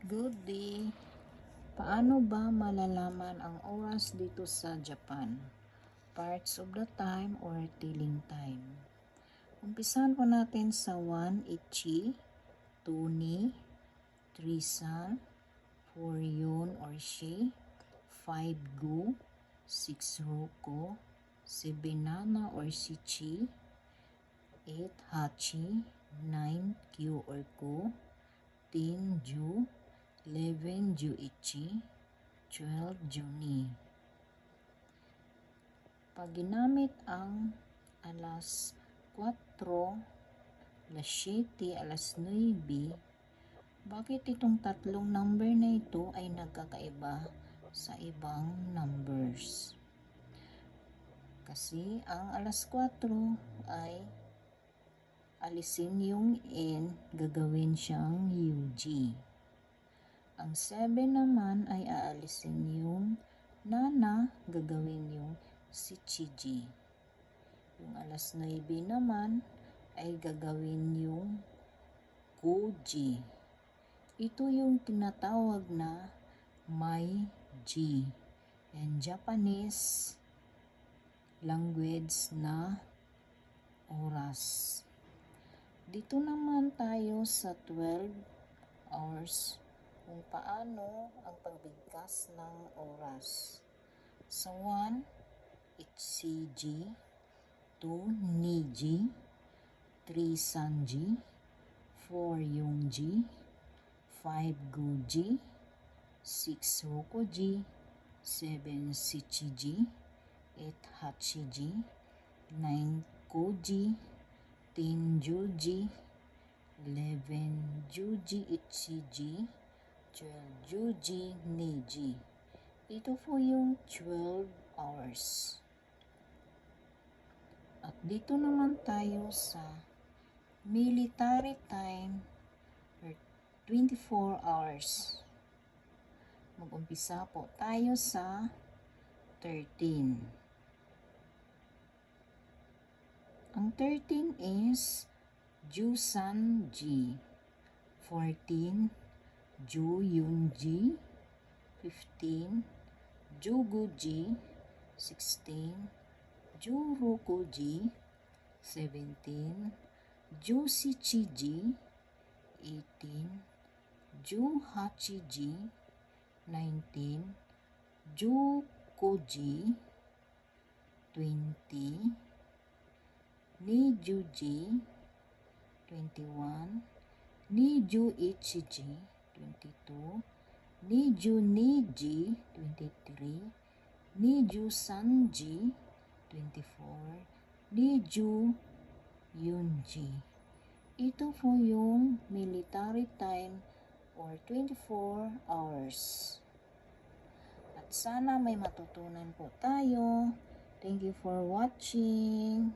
Good day! Paano ba malalaman ang oras dito sa Japan? Parts of the time or telling time? Umpisahan po natin sa 1 Ichi, 2 Ni, 3 San, 4 Yun or Shi, 5 Gu, 6 Ruko, 7 Nana or Shichi, 8 Hachi, 9 Kyu or Ku, 10 Ju, 11 Juichi, 12 Juni. Pag ginamit ang alas 4, alas 7, alas 9, bakit itong tatlong number na ito ay nagkakaiba sa ibang numbers? Kasi ang alas 4 ay alisin yung N, gagawin siyang UG. Ang 7 naman ay aalisin yung Nana, gagawin yung Shichiji. Yung alas 9 naman ay gagawin yung Kuji. Ito yung tinatawag na Maiji and Japanese language na oras. Dito naman tayo sa 12 hours kung paano ang pagbigkas ng oras. Sa 1, Ichiji, 2, Niji, 3, Sanji, 4, Yongji, 5, Guji, 6, Rokoji, 7, Shichiji, 8, Hachiji, 9, Koji, 10, Juji, 11, Juji Ichiji, 12, Juji Niji. Ito po yung 12 hours. At dito naman tayo sa military time or 24 hours. Mag-umpisa po tayo sa 13. Ang 13 is Jusanji, 14 Juyunji, 15 Juguji, 16 Jurokuji, 17 Jushichiji, 18 Juhachiji, 19 Jukoji, 20 Nijuji, 21 Nijuichiji, 22 Nijuniji, 23 Nijusanji, 24 Nijuyunji. Ito po yung military time or 24 hours. At sana may matutunan po tayo. Thank you for watching.